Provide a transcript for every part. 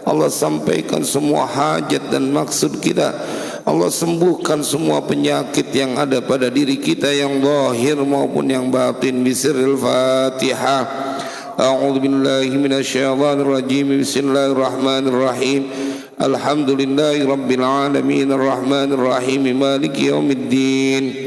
Allah sampaikan semua hajat dan maksud kita. Allah sembuhkan semua penyakit yang ada pada diri kita, yang zahir maupun yang batin. Bisirril Fatihah. A'udzu billahi minasyaitonir rajim. Bismillahirrahmanirrahim. Alhamdulillahi rabbil alamin arrahmanir rahim maliki yaumiddin.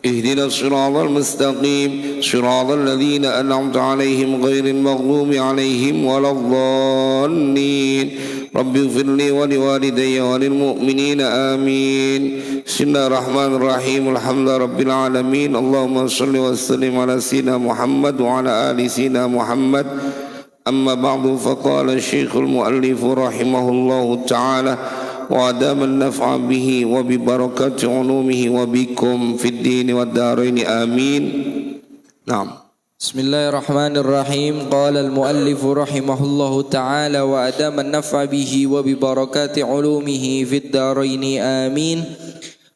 Ihdinas siratal mustaqim siratal ladzina an'amta 'alaihim ghairil maghdubi 'alaihim waladdallin. Rabbi ighfirli wa liwalidayya wa lil mu'minina amin. Bismillahirrahmanirrahim. Alhamdulillahi rabbil alamin. Allahumma shalli wa sallim ala sayyidina Muhammad wa ala ali sayyidina Muhammad. Amma ba'du, faqala Syekhul Muallif rahimahullahu ta'ala wa adama an-naf'a bihi wa bi barakati ulumihi wa bikum fid din wad darain amin. Naam. Bismillahirrahmanirrahim. Qala al-muallif rahimahullahu ta'ala wa adama an-naf'a bihi wa bi barakati ulumihi fid darain amin.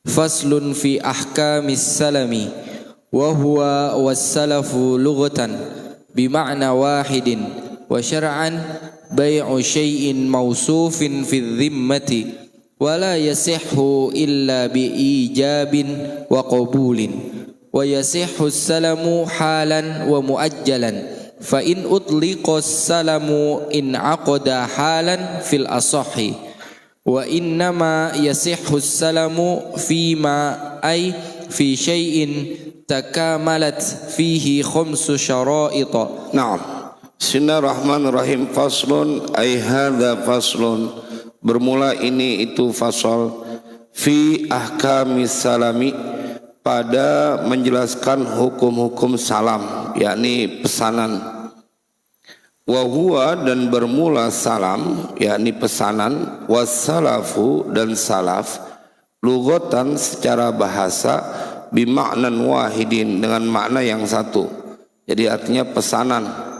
Faslun fi ahkamis salami wa huwa was-salafu lughatan bi ma'na wahidin wa syar'an bai'u syai'in mawsufin fi dhimmati wa la yasihhu illa bi ijabin wa qabulin wa yasihhu as-salamu halan wa muajjalan fa in utliqa as-salamu in aqada halan fil asahhi wa innama yasihhu as-salamu fima ay fi syai'in takamalat fihi khamsu syara'ita. Naam. Bismillahirrahmanirrahim. Faslun ay hadza faslun, bermula ini itu fasal, fi ahkamis salami, pada menjelaskan hukum-hukum salam, yakni pesanan. Wa huwa, dan bermula salam, yakni pesanan, wassalafu, dan salaf, lughatan secara bahasa, bima'nan wahidin, dengan makna yang satu, jadi artinya pesanan.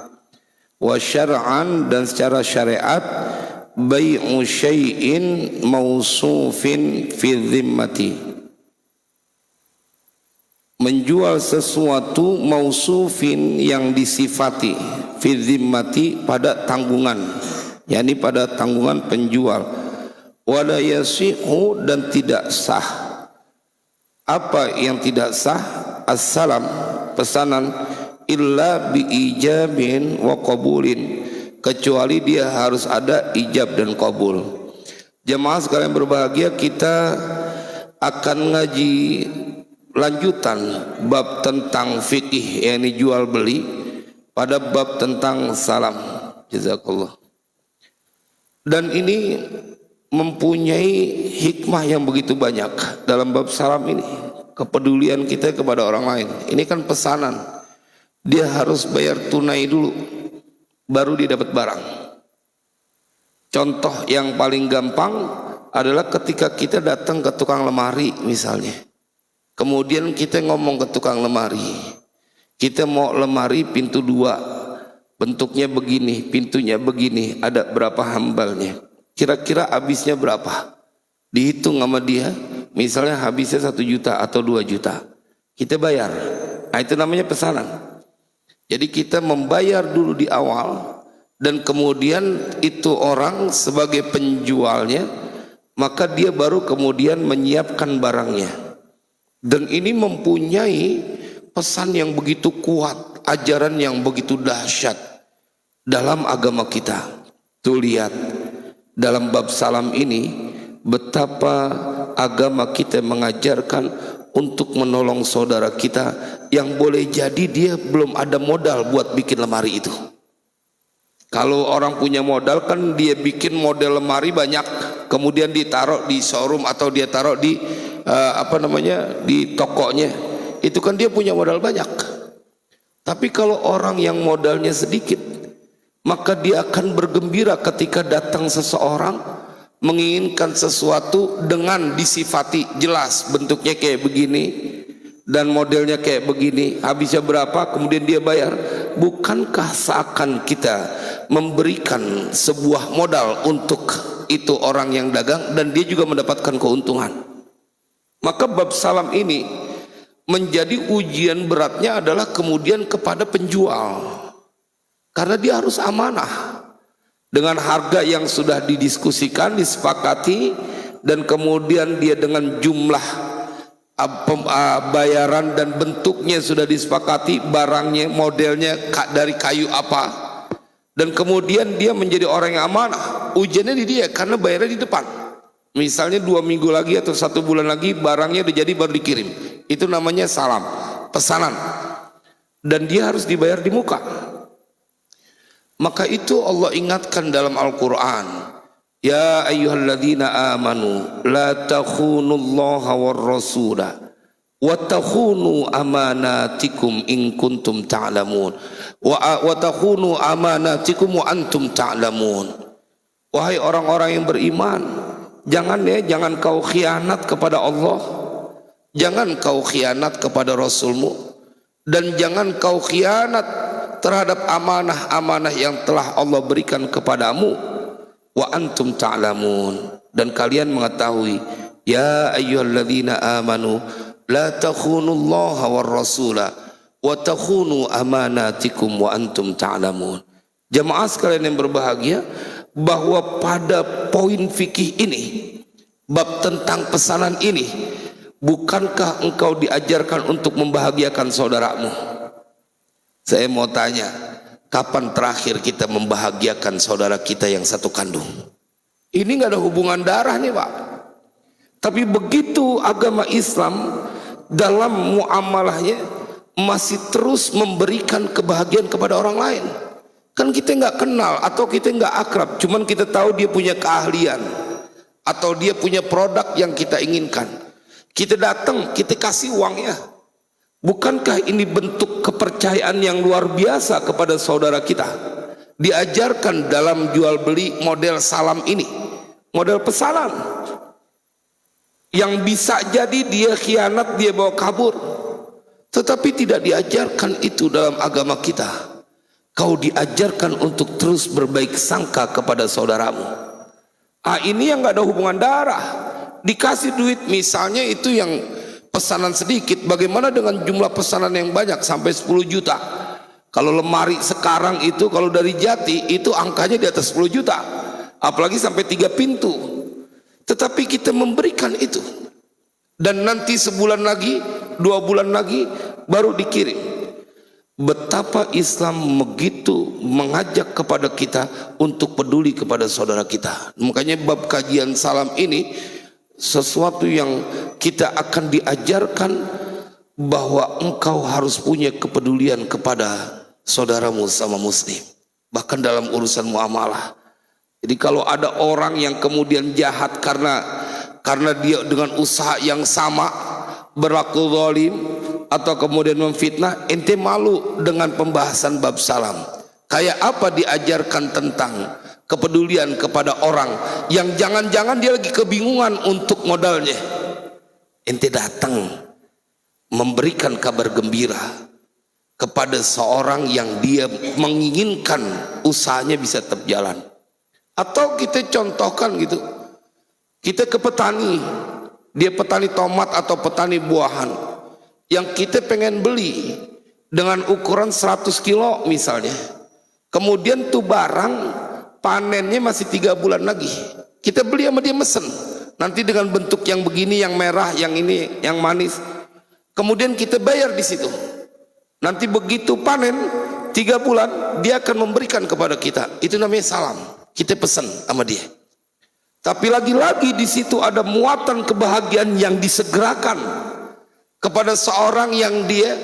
Wa syar'an, dan secara syariat, bai'u syai'in mausufin fi dhimmati, menjual sesuatu mausufin yang disifati, fi dhimmati pada tanggungan, yakni pada tanggungan penjual. Wala yasihu, dan tidak sah. Apa yang tidak sah? As-salam, pesanan, illa bi ijabin wa qabulin, kecuali dia harus ada ijab dan qabul. Jemaah sekalian berbahagia, kita akan ngaji lanjutan bab tentang fikih, yakni jual beli, pada bab tentang salam. Jazakallah. Dan ini mempunyai hikmah yang begitu banyak dalam bab salam ini, kepedulian kita kepada orang lain. Ini kan pesanan, dia harus bayar tunai dulu baru dia dapat barang. Contoh yang paling gampang adalah ketika kita datang ke tukang lemari misalnya, kemudian kita ngomong ke tukang lemari, kita mau lemari pintu 2, bentuknya begini, pintunya begini, ada berapa hambalnya, kira-kira habisnya berapa, dihitung sama dia. Misalnya habisnya 1 juta atau 2 juta, kita bayar. Nah, itu namanya pesanan. Jadi kita membayar dulu di awal, dan kemudian itu orang sebagai penjualnya, maka dia baru kemudian menyiapkan barangnya. Dan ini mempunyai pesan yang begitu kuat, ajaran yang begitu dahsyat dalam agama kita. Tuh lihat dalam bab salam ini betapa agama kita mengajarkan untuk menolong saudara kita yang boleh jadi dia belum ada modal buat bikin lemari itu. Kalau orang punya modal kan dia bikin model lemari banyak, kemudian ditaruh di showroom atau dia taruh di di tokonya. Itu kan dia punya modal banyak. Tapi kalau orang yang modalnya sedikit, maka dia akan bergembira ketika datang seseorang menginginkan sesuatu dengan disifati jelas, bentuknya kayak begini dan modelnya kayak begini, habisnya berapa, kemudian dia bayar. Bukankah seakan kita memberikan sebuah modal untuk itu orang yang dagang dan dia juga mendapatkan keuntungan? Maka bab salam ini menjadi ujian beratnya adalah kemudian kepada penjual, karena dia harus amanah. dengan harga yang sudah didiskusikan, disepakati, dan kemudian dia dengan jumlah bayaran dan bentuknya sudah disepakati, barangnya, modelnya dari kayu apa, dan kemudian dia menjadi orang yang amanah. Ujiannya di dia karena bayarnya di depan. Misalnya 2 minggu lagi atau 1 bulan lagi barangnya udah jadi baru dikirim. Itu namanya salam, pesanan, dan dia harus dibayar di muka. Maka itu Allah ingatkan dalam Al-Quran, ya ayyuhalladzina amanu la takhunullaha war rasula wa takhunu amanatikum in kuntum ta'lamun wa takhunu amanatikum wa antum ta'lamun. Wahai orang-orang yang beriman, jangan kau khianat kepada Allah, jangan kau khianat kepada Rasulmu, dan jangan kau khianat terhadap amanah-amanah yang telah Allah berikan kepadamu, wa antum ta'lamun, dan kalian mengetahui. Ya ayyuhalladzina amanu la takhunullaha war rasula wa takhunu amanatikum wa antum ta'lamun. Jamaah sekalian yang berbahagia, bahwa pada poin fikih ini, bab tentang pesanan ini, bukankah engkau diajarkan untuk membahagiakan saudaramu? Saya mau tanya, kapan terakhir kita membahagiakan saudara kita yang satu kandung? Ini nggak ada hubungan darah nih Pak. Tapi begitu agama Islam dalam muamalahnya masih terus memberikan kebahagiaan kepada orang lain. Kan kita nggak kenal atau kita nggak akrab, cuman kita tahu dia punya keahlian atau dia punya produk yang kita inginkan. Kita datang, kita kasih uangnya. Bukankah ini bentuk kepercayaan yang luar biasa kepada saudara kita? Diajarkan dalam jual beli model salam ini, model pesanan, yang bisa jadi dia khianat, dia bawa kabur. Tetapi tidak diajarkan itu dalam agama kita. Kau diajarkan untuk terus berbaik sangka kepada saudaramu. Ini yang gak ada hubungan darah. Dikasih duit misalnya itu yang pesanan sedikit, bagaimana dengan jumlah pesanan yang banyak sampai 10 juta? Kalau lemari sekarang itu kalau dari Jati itu angkanya di atas 10 juta, apalagi sampai 3 pintu. Tetapi kita memberikan itu, dan nanti sebulan lagi, 2 bulan lagi baru dikirim. Betapa Islam begitu mengajak kepada kita untuk peduli kepada saudara kita. Makanya bab kajian salam ini sesuatu yang kita akan diajarkan bahwa engkau harus punya kepedulian kepada saudaramu sama muslim, bahkan dalam urusan muamalah. Jadi kalau ada orang yang kemudian jahat karena dia dengan usaha yang sama berlaku zalim atau kemudian memfitnah, ente malu dengan pembahasan bab salam. Kayak apa diajarkan tentang kepedulian kepada orang yang jangan-jangan dia lagi kebingungan untuk modalnya, ente datang memberikan kabar gembira kepada seorang yang dia menginginkan usahanya bisa tetap jalan. Atau kita contohkan gitu, kita ke petani, dia petani tomat atau petani buahan, yang kita pengen beli dengan ukuran 100 kilo misalnya, kemudian tuh barang panennya masih 3 bulan lagi, kita beli sama dia, mesen nanti dengan bentuk yang begini, yang merah, yang ini, yang manis, kemudian kita bayar di situ. Nanti begitu panen 3 bulan dia akan memberikan kepada kita. Itu namanya salam, kita pesan sama dia. Tapi lagi-lagi di situ ada muatan kebahagiaan yang disegerakan kepada seorang yang dia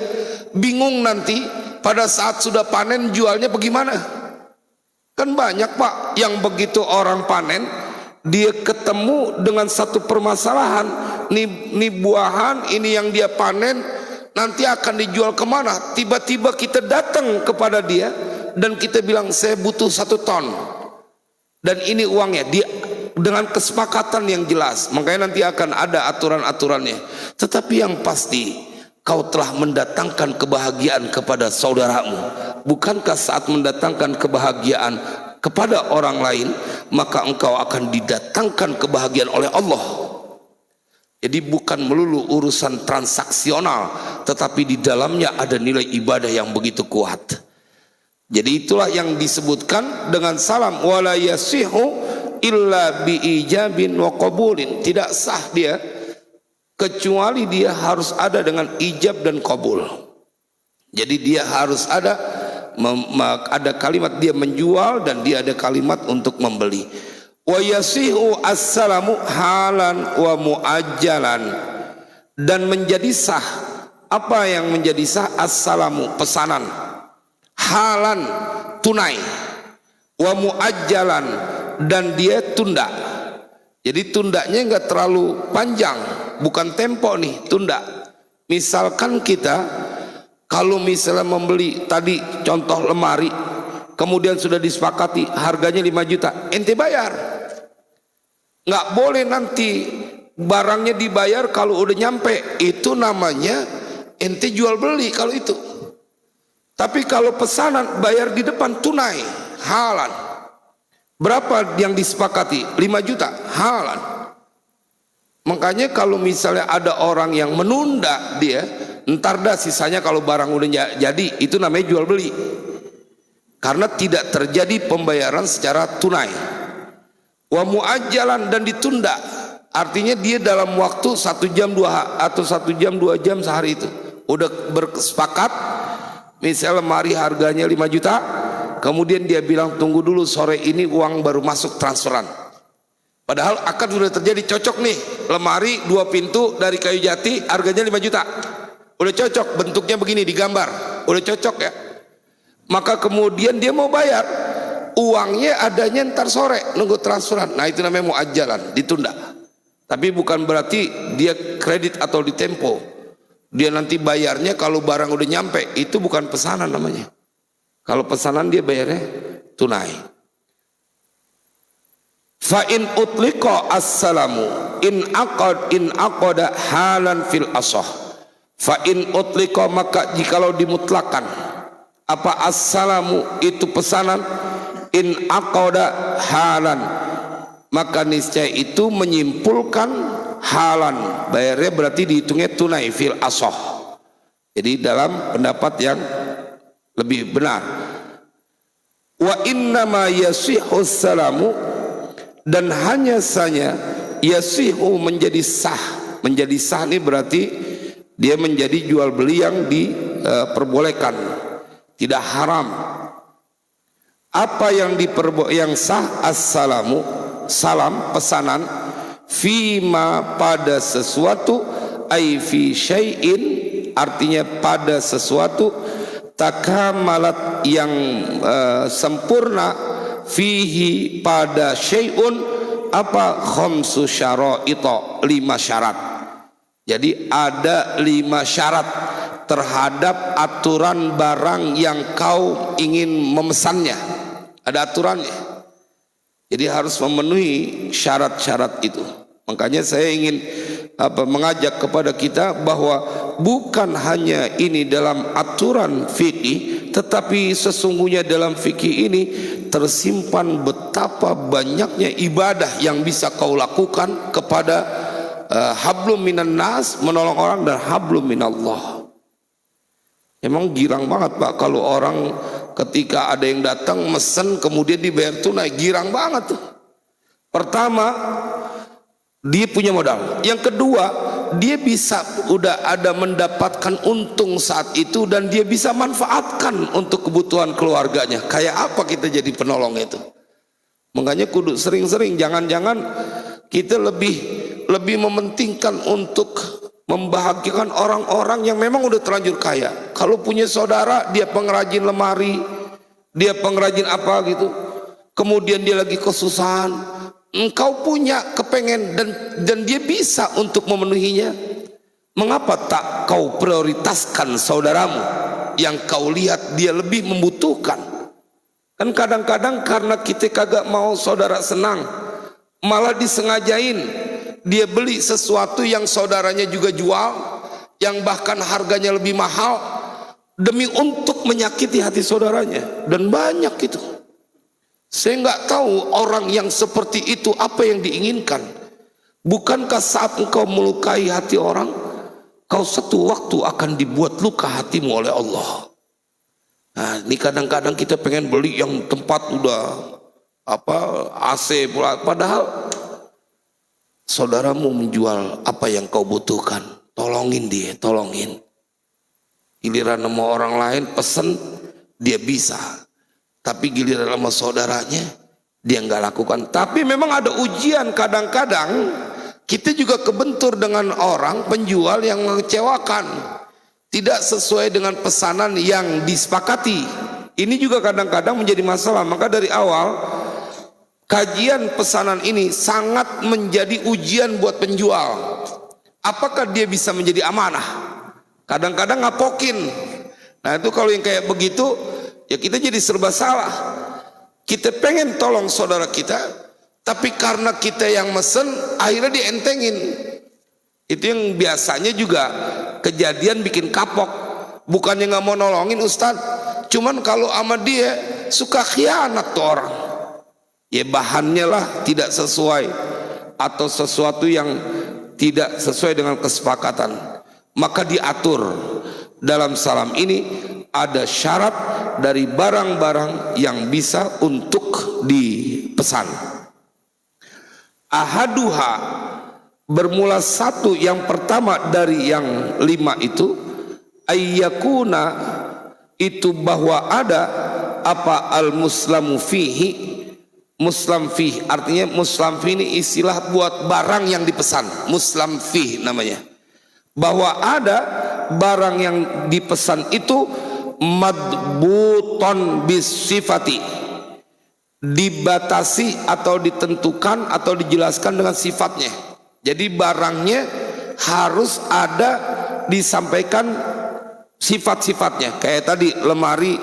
bingung nanti pada saat sudah panen jualnya bagaimana. Kan banyak Pak yang begitu orang panen dia ketemu dengan satu permasalahan, nih buahan ini yang dia panen nanti akan dijual kemana. Tiba-tiba kita datang kepada dia dan kita bilang saya butuh 1 ton dan ini uangnya, dia dengan kesepakatan yang jelas. Makanya nanti akan ada aturan-aturannya. Tetapi yang pasti kau telah mendatangkan kebahagiaan kepada saudaramu. Bukankah saat mendatangkan kebahagiaan kepada orang lain, maka engkau akan didatangkan kebahagiaan oleh Allah. Jadi bukan melulu urusan transaksional, tetapi di dalamnya ada nilai ibadah yang begitu kuat. Jadi itulah yang disebutkan dengan salam, wala yasihu illa bi ijabin wa qabulin. Tidak sah dia kecuali dia harus ada dengan ijab dan qabul. Jadi dia harus ada kalimat dia menjual dan dia ada kalimat untuk membeli. Wa yasihu assalamu halan wa muajjalan. Dan menjadi sah, apa yang menjadi sah? Assalamu, pesanan, halan, tunai, wa muajjalan, dan dia tunda. Jadi tundanya enggak terlalu panjang, bukan tempo nih, tunda. Misalkan kita kalau misalnya membeli tadi contoh lemari, kemudian sudah disepakati harganya 5 juta, ente bayar. Nggak boleh nanti barangnya dibayar kalau udah nyampe, itu namanya ente jual beli kalau itu. Tapi kalau pesanan bayar di depan, tunai, halan. Berapa yang disepakati? 5 juta, halan. Makanya kalau misalnya ada orang yang menunda dia, ntar dah sisanya kalau barang udah jadi, itu namanya jual beli. Karena tidak terjadi pembayaran secara tunai. Wa muajjalan, dan ditunda. Artinya dia dalam waktu 1 jam 2 atau 1 jam 2 jam sehari itu udah bersepakat, misalnya lemari harganya 5 juta, kemudian dia bilang tunggu dulu, sore ini uang baru masuk transferan. Padahal akad sudah terjadi, cocok nih, lemari 2 pintu dari kayu jati harganya 5 juta, udah cocok, bentuknya begini digambar, udah cocok ya. Maka kemudian dia mau bayar, uangnya adanya ntar sore, nunggu transferan. Nah itu namanya muajjalan, ditunda. Tapi bukan berarti dia kredit atau ditempo. Dia nanti bayarnya kalau barang udah nyampe, itu bukan pesanan namanya. Kalau pesanan dia bayarnya tunai. Fa in utliqa assalamu in aqada halan fil asah. Fa in utliqa, maka jikalau dimutlakan apa assalamu itu pesanan, in aqada halan, maka niscaya itu menyimpulkan halan, bayarnya berarti dihitungnya tunai fil asah. Jadi dalam pendapat yang lebih benar, wa innama yasihu salamu, dan hanya saja yasihu menjadi sah. Menjadi sah ini berarti dia menjadi jual beli yang diperbolehkan, tidak haram. Apa yang yang sah? Assalamu, salam, pesanan, fima, pada sesuatu, ai fi syai'in, artinya pada sesuatu, takamalat yang sempurna, fihi pada syai'un, apa? Khamsu syara'ita, 5 syarat. Jadi ada 5 syarat terhadap aturan barang yang kau ingin memesannya. Ada aturannya. Jadi harus memenuhi syarat-syarat itu. Makanya saya ingin mengajak kepada kita bahwa bukan hanya ini dalam aturan fikih, tetapi sesungguhnya dalam fikih ini tersimpan betapa banyaknya ibadah yang bisa kau lakukan kepada hablum minan nas, menolong orang, dan hablum minallah. Emang girang banget Pak kalau orang ketika ada yang datang mesen kemudian dibayar tunai, girang banget tuh. Pertama, dia punya modal. Yang kedua, dia bisa udah ada mendapatkan untung saat itu dan dia bisa manfaatkan untuk kebutuhan keluarganya. Kayak apa kita jadi penolong itu? Makanya kudu sering-sering, jangan-jangan kita lebih mementingkan untuk membahagiakan orang-orang yang memang udah terlanjur kaya. Kalau punya saudara dia pengrajin lemari, dia pengrajin apa gitu, kemudian dia lagi kesusahan, engkau punya kepengen dan dia bisa untuk memenuhinya, mengapa tak kau prioritaskan saudaramu yang kau lihat dia lebih membutuhkan? Kan kadang-kadang karena kita kagak mau saudara senang, malah disengajain dia beli sesuatu yang saudaranya juga jual, yang bahkan harganya lebih mahal, demi untuk menyakiti hati saudaranya. Dan banyak itu. Saya nggak tahu orang yang seperti itu apa yang diinginkan. Bukankah saat engkau melukai hati orang, kau satu waktu akan dibuat luka hatimu oleh Allah? Nah, ini kadang-kadang kita pengen beli yang tempat udah AC pula, padahal saudaramu menjual apa yang kau butuhkan, tolongin dia, tolongin. Giliran sama orang lain pesen dia bisa, tapi giliran sama saudaranya dia nggak lakukan. Tapi memang ada ujian, kadang-kadang kita juga kebentur dengan orang penjual yang mengecewakan, tidak sesuai dengan pesanan yang disepakati. Ini juga kadang-kadang menjadi masalah. Maka dari awal kajian pesanan ini sangat menjadi ujian buat penjual. Apakah dia bisa menjadi amanah? Kadang-kadang ngapokin. Nah itu kalau yang kayak begitu, ya kita jadi serba salah. Kita pengen tolong saudara kita, tapi karena kita yang mesen, akhirnya dientengin. Itu yang biasanya juga kejadian bikin kapok. Bukannya nggak mau nolongin Ustadz, cuman kalau sama dia suka khianat tuh orang. Ya bahannya lah tidak sesuai, atau sesuatu yang tidak sesuai dengan kesepakatan. Maka diatur dalam salam ini ada syarat dari barang-barang yang bisa untuk dipesan. Ahaduha, bermula satu, yang pertama dari yang 5 itu, ayyakuna, itu bahwa ada apa al-muslamu fihi. Muslam fih artinya, muslam fih ini istilah buat barang yang dipesan. Muslam fih namanya. Bahwa ada barang yang dipesan itu madbuton bisifati, dibatasi atau ditentukan atau dijelaskan dengan sifatnya. Jadi barangnya harus ada disampaikan sifat-sifatnya. Kayak tadi lemari,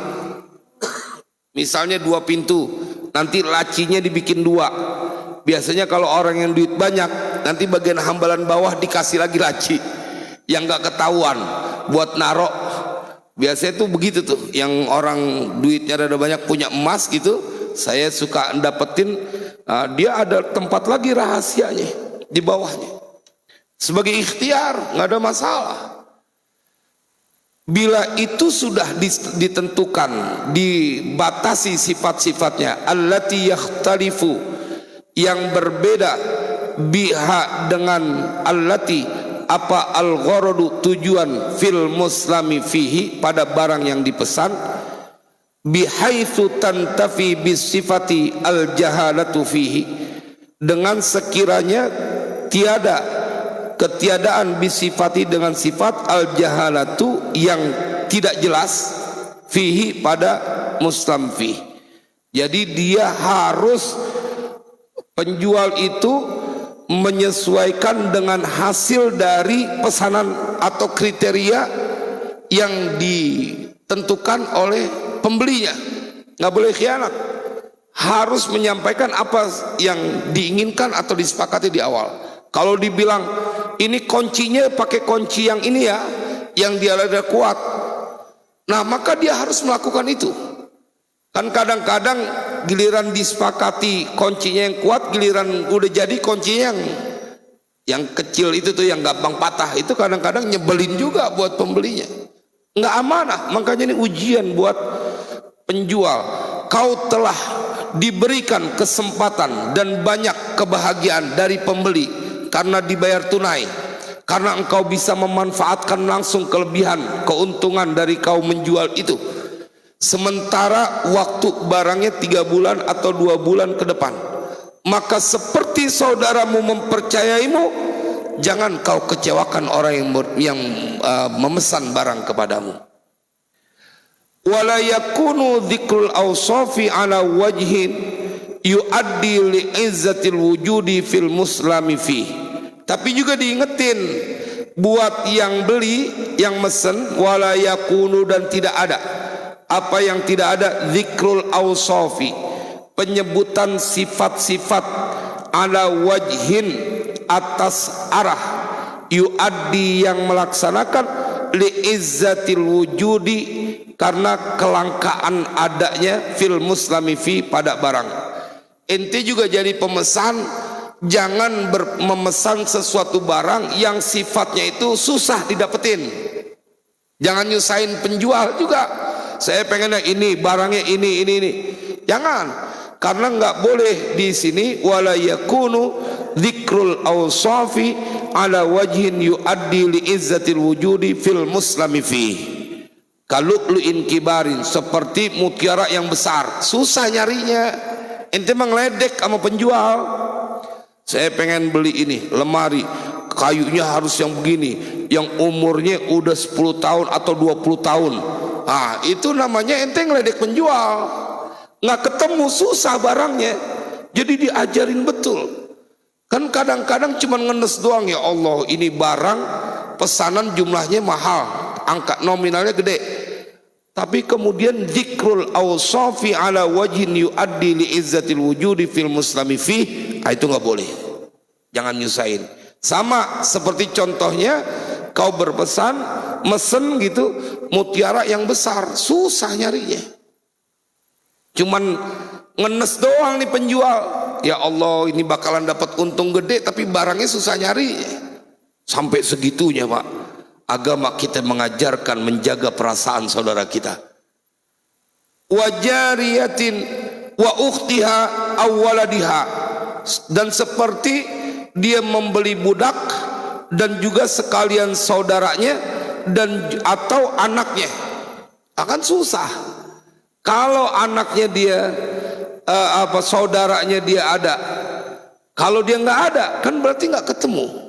misalnya 2 pintu, nanti lacinya dibikin 2. Biasanya kalau orang yang duit banyak, nanti bagian hambalan bawah dikasih lagi laci yang nggak ketahuan buat narok. Biasanya tuh begitu tuh, yang orang duitnya ada banyak punya emas gitu, saya suka dapetin dia ada tempat lagi rahasianya di bawahnya sebagai ikhtiar, nggak ada masalah. Bila itu sudah ditentukan, dibatasi sifat-sifatnya, allati yakhtalifu, yang berbeda, biha dengan allati, apa al-gharadu, tujuan, fil muslami fihi, pada barang yang dipesan, bihaitsu tantafi bisifati al-jahalatu fihi, dengan sekiranya ketiadaan bisifati, dengan sifat al-jahalatu yang tidak jelas, fihi, pada muslam fihi. Jadi dia harus, penjual itu menyesuaikan dengan hasil dari pesanan atau kriteria yang ditentukan oleh pembelinya. Nggak boleh khianat, harus menyampaikan apa yang diinginkan atau disepakati di awal. Kalau dibilang ini kuncinya pakai kunci yang ini ya, yang dia ada kuat, nah maka dia harus melakukan itu. Kan kadang-kadang giliran disepakati kuncinya yang kuat, giliran udah jadi kuncinya yang kecil itu tuh, yang gampang patah, itu kadang-kadang nyebelin juga buat pembelinya, nggak amanah. Makanya ini ujian buat penjual. Kau telah diberikan kesempatan dan banyak kebahagiaan dari pembeli karena dibayar tunai, karena engkau bisa memanfaatkan langsung kelebihan keuntungan dari kau menjual itu. Sementara waktu barangnya 3 bulan atau 2 bulan ke depan, maka seperti saudaramu mempercayaimu, jangan kau kecewakan orang yang memesan barang kepadamu. Wala yakunu dzikrul awsafi ala wajhin yuaddi li izzatil wujudi fil muslami fi. Tapi juga diingetin buat yang beli, yang mesen, wala yakunu, dan tidak ada. Apa yang tidak ada? Zikrul awsafi, penyebutan sifat-sifat, ala wajhin, atas arah, yuaddi, yang melaksanakan, li izzatil wujudi, karena kelangkaan adanya, fil muslami fi, pada barang. Ente juga jadi pemesan, jangan memesan sesuatu barang yang sifatnya itu susah didapetin. Jangan nyusahin penjual juga. saya pengen yang ini, barangnya ini. Jangan, karena nggak boleh di sini wala yakunu dzikrul awsafi ala wajhin yuaddi li izzatil wujudi fil muslimi fi. Kalulu'in kibarin, seperti mutiara yang besar, susah nyarinya. Ente mengledek sama penjual. Saya pengen beli ini, lemari, kayunya harus yang begini, yang umurnya udah 10 tahun atau 20 tahun. Nah, itu namanya ente ngeledek penjual. Nggak ketemu, susah barangnya. Jadi diajarin betul. Kan kadang-kadang cuma ngenes doang, ya Allah, ini barang pesanan jumlahnya mahal, angka nominalnya gede. Tapi kemudian dzikrul awsafi ala wajhin yuaddi li izzatil wujudi fil muslimi fi, itu nggak boleh. Jangan nyusahin. Sama seperti contohnya kau berpesan mesen gitu mutiara yang besar, susah nyarinya. Cuman ngenes doang nih penjual. Ya Allah, ini bakalan dapat untung gede, tapi barangnya susah nyari. Sampai segitunya, Pak. Agama kita mengajarkan menjaga perasaan saudara kita. Wa jariyatin wa ukhtiha awwaladiha, dan seperti dia membeli budak dan juga sekalian saudaranya dan atau anaknya. Akan susah kalau anaknya dia saudaranya dia ada. Kalau dia nggak ada, kan berarti nggak ketemu.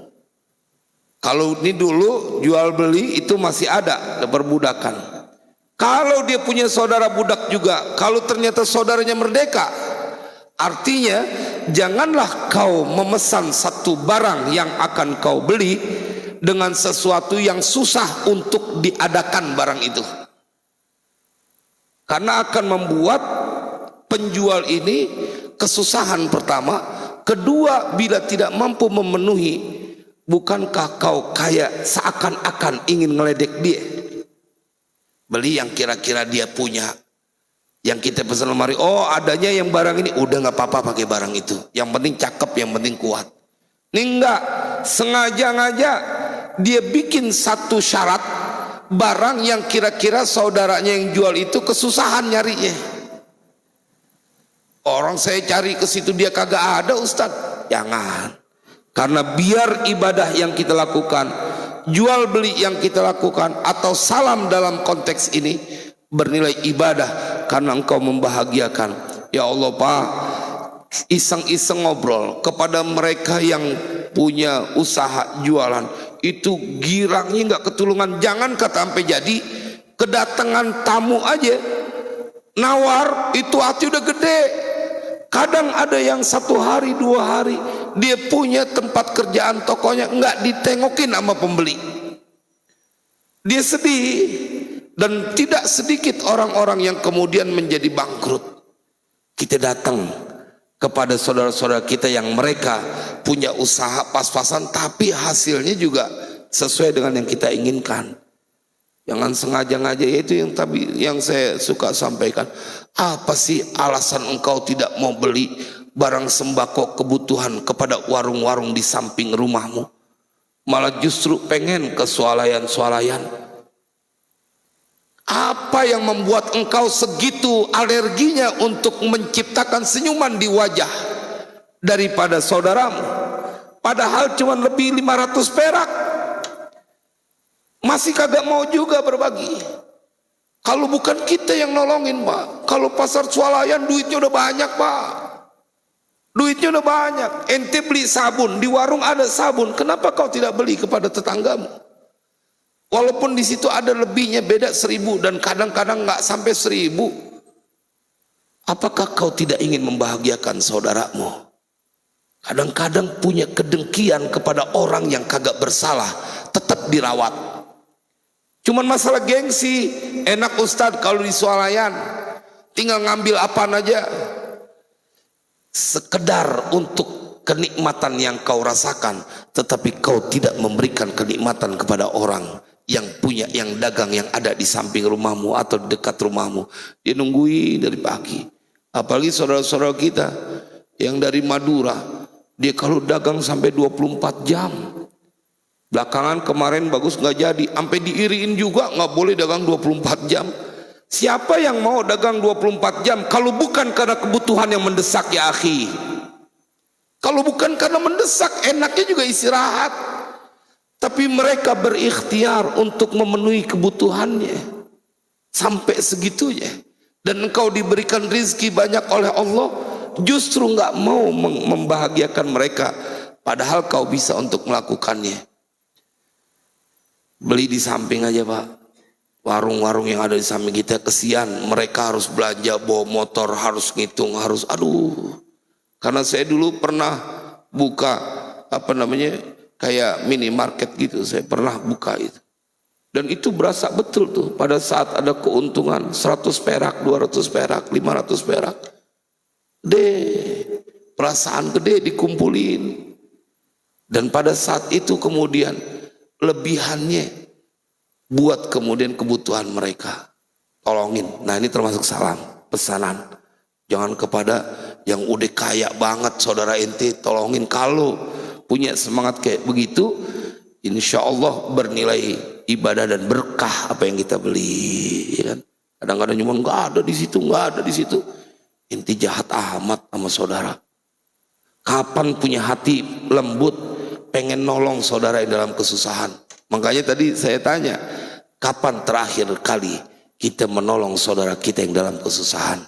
Kalau ini dulu jual beli itu masih ada perbudakan. Kalau dia punya saudara budak juga, kalau ternyata saudaranya merdeka, artinya janganlah kau memesan satu barang yang akan kau beli dengan sesuatu yang susah untuk diadakan barang itu, karena akan membuat penjual ini kesusahan pertama. Kedua, bila tidak mampu memenuhi, bukankah kau kayak seakan-akan ingin ngeledek dia? Beli yang kira-kira dia punya. Yang kita pesan lemari, oh adanya yang barang ini, udah nggak apa-apa pakai barang itu. Yang penting cakep, yang penting kuat. Ini enggak, sengaja-ngaja dia bikin satu syarat barang yang kira-kira saudaranya yang jual itu kesusahan nyarinya. Orang saya cari ke situ dia kagak ada, Ustadz. Jangan. Karena biar ibadah yang kita lakukan, jual beli yang kita lakukan, atau salam dalam konteks ini bernilai ibadah karena engkau membahagiakan. Ya Allah Pak, iseng-iseng ngobrol kepada mereka yang punya usaha jualan, itu girangnya nggak ketulungan. Jangan kata sampai jadi, kedatangan tamu aja nawar itu hati udah gede. Kadang ada yang 1 hari 2 hari dia punya tempat kerjaan tokonya nggak ditengokin sama pembeli, dia sedih. Dan tidak sedikit orang-orang yang kemudian menjadi bangkrut. Kita datang kepada saudara-saudara kita yang mereka punya usaha pas-pasan, tapi hasilnya juga sesuai dengan yang kita inginkan. Jangan sengaja-ngaja. Itu yang saya suka sampaikan. Apa sih alasan engkau tidak mau beli barang sembako kebutuhan kepada warung-warung di samping rumahmu, malah justru pengen ke swalayan-swalayan? Apa yang membuat engkau segitu alerginya untuk menciptakan senyuman di wajah daripada saudaramu, padahal cuma lebih 500 perak? Masih kagak mau juga berbagi. Kalau bukan kita yang nolongin, Pak. Kalau pasar swalayan duitnya udah banyak, Pak. Duitnya udah banyak. Ente beli sabun, di warung ada sabun, kenapa kau tidak beli kepada tetanggamu? Walaupun di situ ada lebihnya, beda 1000 dan kadang-kadang nggak sampai 1000. Apakah kau tidak ingin membahagiakan saudaramu? Kadang-kadang punya kedengkian kepada orang yang kagak bersalah, tetap dirawat. Cuman masalah gengsi. Enak Ustadz kalau di swalayan tinggal ngambil apaan aja, sekedar untuk kenikmatan yang kau rasakan, tetapi kau tidak memberikan kenikmatan kepada orang yang punya, yang dagang, yang ada di samping rumahmu atau di dekat rumahmu. Dia nungguin dari pagi. Apalagi saudara-saudara kita yang dari Madura, dia kalau dagang sampai 24 jam. Belakangan kemarin bagus nggak jadi, sampai diiriin juga nggak boleh dagang 24 jam. Siapa yang mau dagang 24 jam kalau bukan karena kebutuhan yang mendesak ya akhi? Kalau bukan karena mendesak, enaknya juga istirahat. Tapi mereka berikhtiar untuk memenuhi kebutuhannya sampai segitunya. Dan engkau diberikan rizki banyak oleh Allah, justru nggak mau membahagiakan mereka, padahal kau bisa untuk melakukannya. Beli di samping aja Pak, warung-warung yang ada di samping kita, kesian mereka harus belanja bawa motor, harus ngitung, harus aduh. Karena saya dulu pernah buka kayak minimarket gitu, saya pernah buka itu. Dan itu berasa betul tuh pada saat ada keuntungan 100 perak, 200 perak, 500 perak. Perasaan gede dikumpulin. Dan pada saat itu kemudian lebihannya buat kemudian kebutuhan mereka. Tolongin. Nah ini termasuk salam, pesanan. Jangan kepada yang udah kaya banget saudara ente, tolongin. Kalau punya semangat kayak begitu, insya Allah bernilai ibadah dan berkah apa yang kita beli, ya kan? Kadang-kadang cuma nggak ada di situ, nggak ada di situ. Inti jahat amat sama saudara. Kapan punya hati lembut, pengen nolong saudara yang dalam kesusahan? Makanya tadi saya tanya, kapan terakhir kali kita menolong saudara kita yang dalam kesusahan?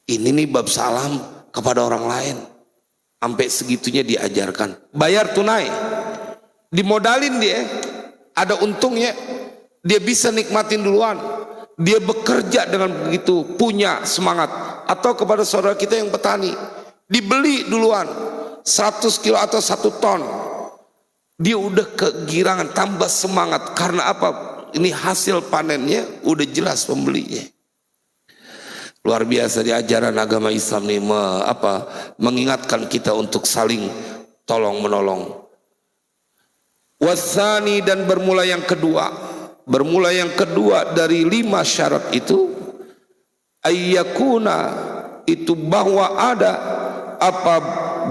Ini nih bab salam kepada orang lain. Sampai segitunya diajarkan. Bayar tunai, dimodalin dia, ada untungnya, dia bisa nikmatin duluan, dia bekerja dengan begitu punya semangat. Atau kepada saudara kita yang petani, dibeli duluan 100 kilo atau 1 ton, dia udah kegirangan, tambah semangat. Karena apa? Ini hasil panennya udah jelas pembelinya. Luar biasa di ajaran agama Islam ini mengingatkan kita untuk saling tolong menolong. Wasani, dan bermula yang kedua. Bermula yang kedua dari 5 syarat itu, ayyakuna, itu bahwa ada apa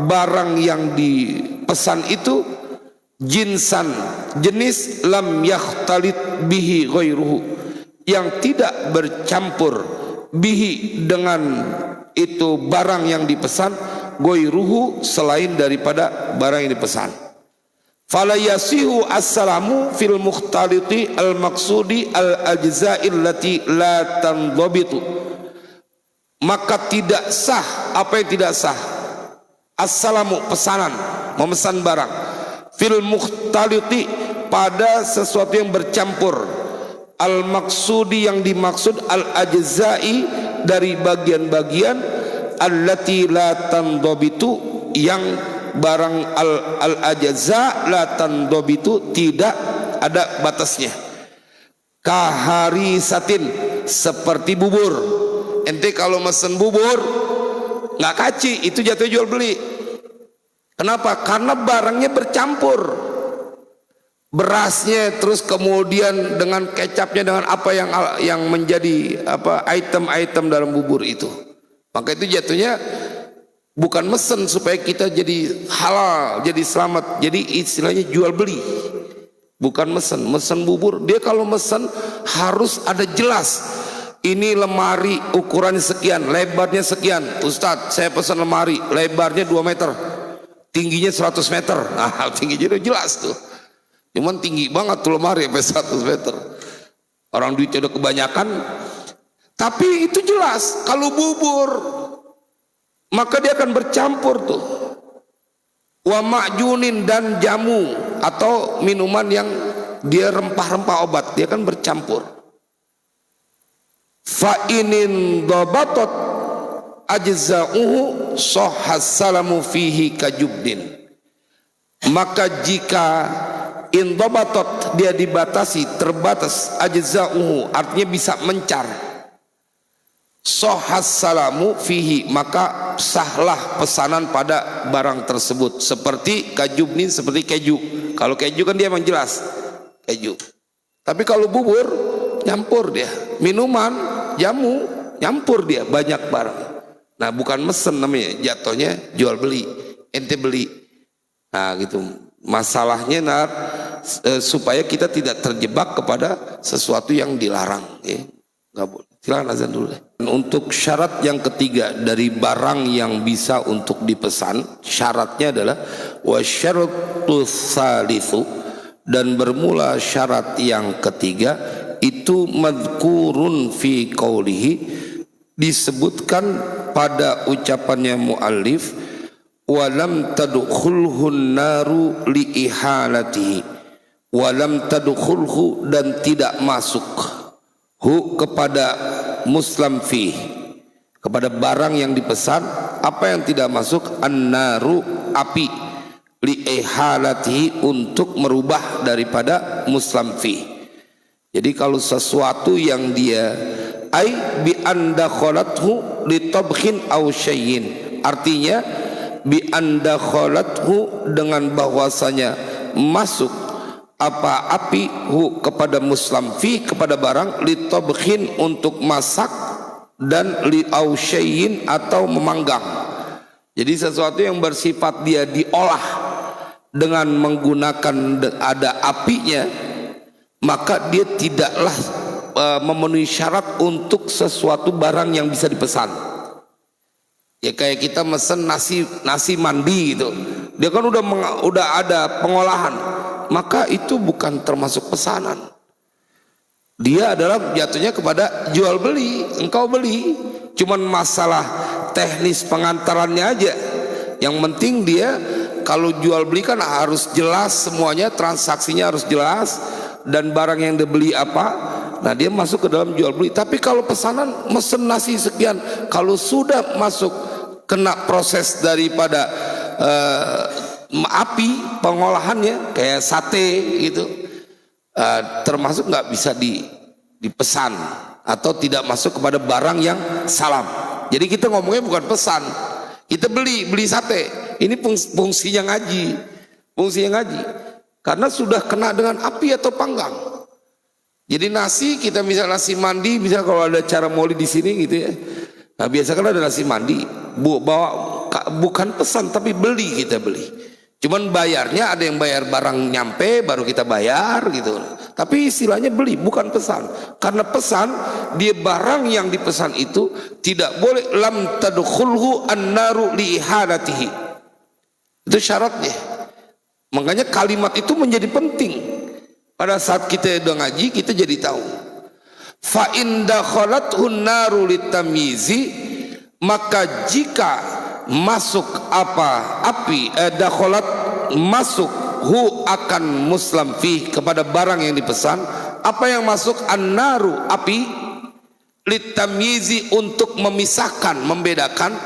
barang yang dipesan itu jinsan, jenis lam yakhtalit bihi ghairuhu, yang tidak bercampur bihi dengan itu barang yang dipesan, ghairuhu, selain daripada barang yang dipesan. Fala yasihu assalamu fil mukhtaliti al maksudi al ajza'il lati la tandabitu, maka tidak sah. Apa yang tidak sah? Assalamu, pesanan, memesan barang, fil mukhtaliti, pada sesuatu yang bercampur, al maksudi, yang dimaksud, al ajza'i, dari bagian-bagian, allati la tandabitu, yang barang al ajza la tandabitu, tidak ada batasnya. Kahari satin, seperti bubur. Ente kalau mesen bubur nggak kaci, itu jatuh jual beli. Kenapa? Karena barangnya bercampur, berasnya, terus kemudian dengan kecapnya, dengan apa yang menjadi item-item dalam bubur itu. Maka itu jatuhnya bukan mesen supaya kita jadi halal, jadi selamat, jadi istilahnya jual beli. Bukan mesen bubur. Dia kalau mesen harus ada jelas. Ini lemari ukurannya sekian, lebarnya sekian. Ustadz, saya pesan lemari, lebarnya 2 meter, tingginya 100 meter. Nah, tingginya udah jelas tuh. Cuman tinggi banget tuh lemari sampai 100 meter. Orang duitnya udah kebanyakan. Tapi itu jelas. Kalau bubur, maka dia akan bercampur tuh. Wa ma'junin, dan jamu atau minuman yang dia rempah-rempah obat, dia akan bercampur. Fa inin dhabatat ajza'uhu sahhas salamu fihi kajubdin, maka jika indhabatat, dia dibatasi, terbatas, ajza'uhu, artinya bisa mencar, sahhas salamu fihi, maka sahlah pesanan pada barang tersebut. Seperti kajubdin, seperti keju. Kalau keju kan dia memang jelas keju. Tapi kalau bubur nyampur dia, minuman, jamu, nyampur dia, banyak barang. Nah bukan mesen namanya, jatuhnya jual beli, ente beli. Nah gitu. Masalahnya supaya kita tidak terjebak kepada sesuatu yang dilarang, ya. nggak boleh. Silakan azan dulu deh. Untuk syarat yang ketiga dari barang yang bisa untuk dipesan, syaratnya adalah wasyaratus salisu, dan bermula syarat yang ketiga itu madkurun fi qaulihi, disebutkan pada ucapannya muallif, walam tadkhulhun naru li ihalatihi, walam tadkhulhu, dan tidak masuk hu kepada muslam fi, kepada barang yang dipesan. Apa yang tidak masuk? An-naru, api, li ihalatihi, untuk merubah daripada muslam fi. Jadi kalau sesuatu yang dia ai bi anda kholathu li tabkhin aw syayyin, artinya bi anda kholathu, dengan bahwasanya masuk apa api hu kepada muslam fi, kepada barang, li tabkhin, untuk masak, dan li aw syayyin, atau memanggang. Jadi sesuatu yang bersifat dia diolah dengan menggunakan ada apinya, maka dia tidaklah memenuhi syarat untuk sesuatu barang yang bisa dipesan. Ya kayak kita mesen nasi mandi gitu, dia kan udah ada pengolahan, maka itu bukan termasuk pesanan. Dia adalah jatuhnya kepada jual beli. Engkau beli, cuman masalah teknis pengantarannya aja. Yang penting dia kalau jual beli kan harus jelas semuanya, transaksinya harus jelas, dan barang yang dibeli apa, nah dia masuk ke dalam jual beli. Tapi kalau pesanan mesen nasi sekian, kalau sudah masuk kena proses daripada api pengolahannya kayak sate gitu, termasuk nggak bisa dipesan atau tidak masuk kepada barang yang salam. Jadi kita ngomongnya bukan pesan, kita beli sate. Ini fungsinya ngaji, karena sudah kena dengan api atau panggang. Jadi nasi, kita misal nasi mandi, bisa kalau ada acara maulid di sini gitu ya. Nah biasa kan ada nasi mandi, bukan pesan tapi kita beli. Cuman bayarnya ada yang bayar barang nyampe baru kita bayar gitu. Tapi istilahnya beli, bukan pesan. Karena pesan, dia barang yang dipesan itu tidak boleh lam tadkhulhu an-naru li ihanatihi. Itu syaratnya. Makanya kalimat itu menjadi penting. Pada saat kita udah ngaji, kita jadi tahu. Fa in dakhalatun naru litamyizi, maka jika masuk api dakhalat, masuk hu akan muslam fi, kepada barang yang dipesan. Apa yang masuk? An-naru, api, litamyizi, untuk memisahkan, membedakan,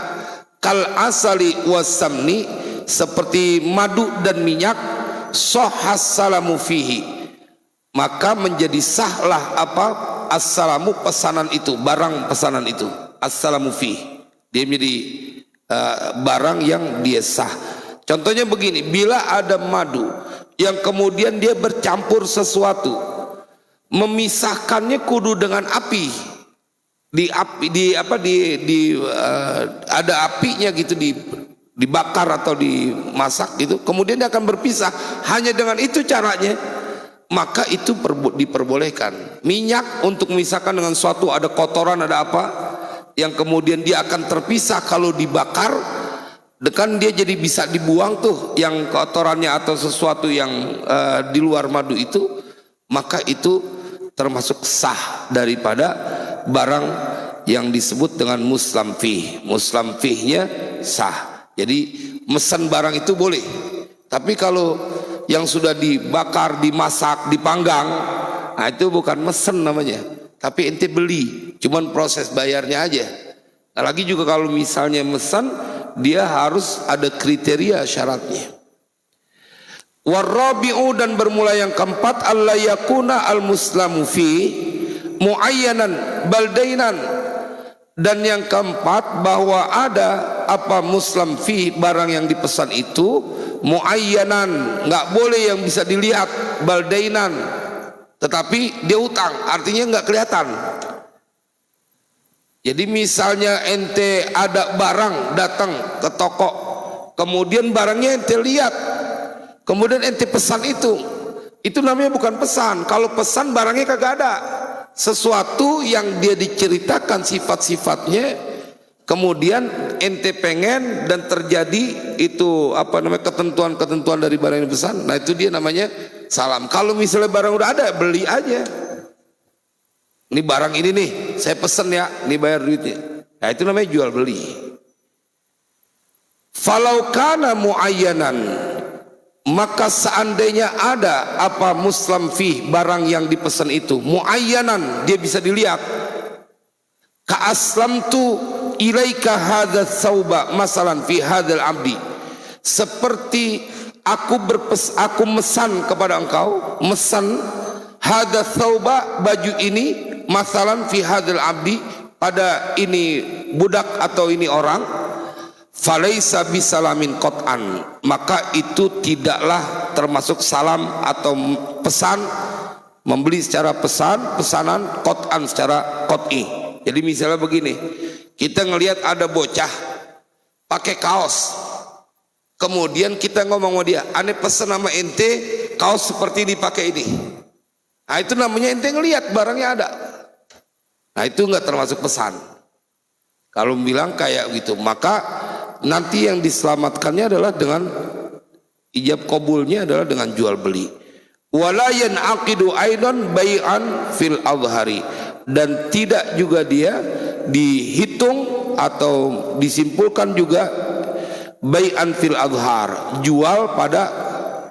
kal asali wasamni, seperti madu dan minyak, sahhas salamu fihi, maka menjadi sahlah apa as-salamu, pesanan itu, barang pesanan itu, as-salamu fihi, dia menjadi barang yang dia sah. Contohnya begini, bila ada madu yang kemudian dia bercampur sesuatu, memisahkannya kudu dengan api, ada apinya gitu, dibakar atau dimasak gitu, kemudian dia akan berpisah. Hanya dengan itu caranya, maka itu diperbolehkan. Minyak untuk memisahkan dengan suatu, ada kotoran, ada apa, yang kemudian dia akan terpisah kalau dibakar, kan dia jadi bisa dibuang tuh yang kotorannya atau sesuatu yang di luar madu itu, maka itu termasuk sah daripada barang yang disebut dengan muslam fih. Muslam fihnya sah. Jadi mesen barang itu boleh. Tapi kalau yang sudah dibakar, dimasak, dipanggang, nah itu bukan mesen namanya, tapi ente beli, cuman proses bayarnya aja. Nah, lagi juga kalau misalnya mesen, dia harus ada kriteria syaratnya. Warabi'u, dan bermula yang keempat, alla yakuna al-muslamu fi muayyanan baldainan, dan yang keempat bahwa ada apa muslam fi, barang yang dipesan itu muayyanan, nggak boleh yang bisa dilihat, baldainan, tetapi dia utang, artinya nggak kelihatan. Jadi misalnya ente ada barang datang ke toko, kemudian barangnya ente lihat, kemudian ente pesan itu namanya bukan pesan. Kalau pesan barangnya kagak ada, sesuatu yang dia diceritakan sifat-sifatnya, kemudian ente pengen dan terjadi itu ketentuan-ketentuan dari barang yang dipesan, nah itu dia namanya salam. Kalau misalnya barang udah ada, beli aja. Ini barang ini nih, saya pesen ya, ini bayar duitnya. Nah itu namanya jual beli. Falau kana muayyanan, maka seandainya ada apa muslim fih, barang yang dipesan itu muayyanan, dia bisa dilihat. Ka aslamtu ilaika hadza tsauba masalan fi hadzal abdi, seperti aku mesan kepada engkau, mesan hadza tsauba, baju ini, masalan fi hadzal abdi, pada ini budak atau ini orang, falaisa bisalamin qat'an, maka itu tidaklah termasuk salam atau pesan, membeli secara pesanan qat'an, secara qat'i. Jadi misalnya begini, kita ngelihat ada bocah pakai kaos, kemudian kita ngomong sama dia, ane pesen sama ente kaos seperti dipakai ini. Nah itu namanya ente ngelihat barangnya ada. Nah itu nggak termasuk pesan. Kalau bilang kayak gitu, maka nanti yang diselamatkannya adalah dengan ijab kabulnya adalah dengan jual beli. Wala yanaqidu aidan bai'an fil adhari, dan tidak juga dia dihitung atau disimpulkan juga bai'an fil adhar, jual pada,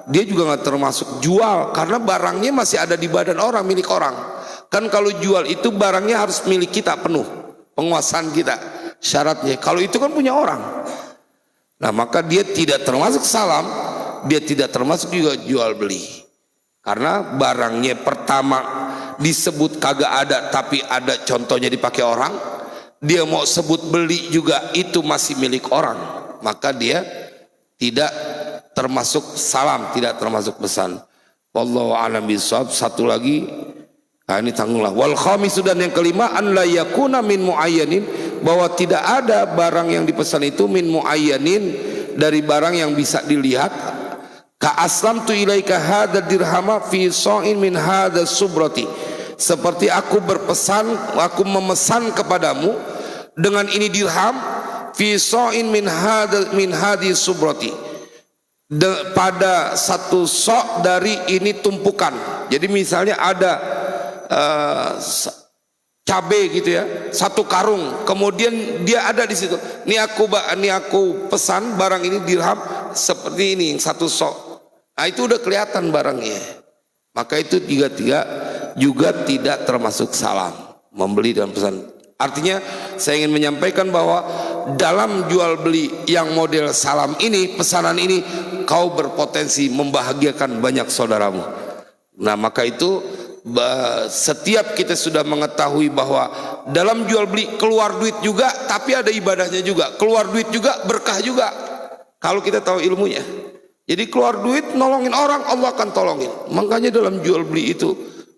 dia juga nggak termasuk jual karena barangnya masih ada di badan orang, milik orang. Kan kalau jual itu barangnya harus milik kita penuh, penguasaan kita syaratnya. Kalau itu kan punya orang. Nah maka dia tidak termasuk salam, dia tidak termasuk juga jual beli. Karena barangnya pertama disebut kagak ada, tapi ada contohnya dipakai orang. Dia mau sebut beli juga itu masih milik orang, maka dia tidak termasuk salam, tidak termasuk pesan. Wallahu a'lam bishawab. Satu lagi, nah ini tanggunglah. Wal khamisu, dan yang kelima, an la yakuna min muayyanin, bahwa tidak ada barang yang dipesan itu min muayyanin, dari barang yang bisa dilihat. Ka aslamtu ilaika hadza dirhama fi sa'in min hadza subrati, seperti aku berpesan, aku memesan kepadamu dengan ini dirham, fi sa'in min hadhi subrati, pada satu sok dari ini tumpukan. Jadi misalnya ada cabai gitu ya, satu karung, kemudian dia ada di situ. Ini aku pesan barang ini dirham seperti ini, satu sok. Nah itu udah kelihatan barangnya. Maka itu tiga-tiga juga tidak termasuk salam, membeli dan pesan. Artinya saya ingin menyampaikan bahwa dalam jual beli yang model salam ini, pesanan ini, kau berpotensi membahagiakan banyak saudaramu. Nah maka itu setiap kita sudah mengetahui bahwa dalam jual beli keluar duit juga, tapi ada ibadahnya juga, keluar duit juga, berkah juga kalau kita tahu ilmunya. Jadi keluar duit nolongin orang, Allah akan tolongin. Makanya dalam jual beli itu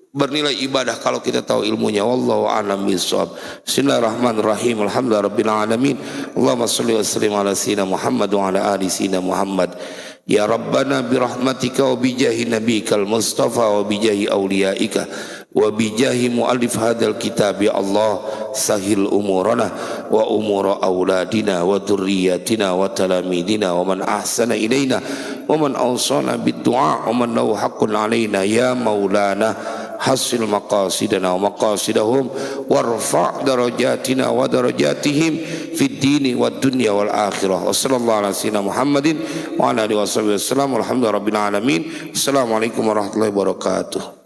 bernilai ibadah kalau kita tahu ilmunya. Wallahu a'lam bishawab. Bismillahirrahmanirrahim. Alhamdulillahirabbil alamin. Allahumma shalli wa sallim ala sayyidina Muhammad wa ala ali sayyidina Muhammad. Ya Rabbana birahmatika wa bijahi nabiyikal Mustafa wa bijahi awliyaika wa bijahi muallif hadzal kitab, ya Allah sahil umurana wa umura auladina wa dzurriyyatina wa talamidina wa man ahsana ilaina wa man awsana bid du'a wa man lahu haqqun alaina, ya maulana hasil maqasidana wa maqasidahum warfa' darajatina wa darajatihim fid dini wad dunya wal akhirah. Wa sallallahu ala sayyidina Muhammadin wa ala alihi wasallam. Alhamdulillahirabbil alamin. Assalamualaikum warahmatullahi wabarakatuh.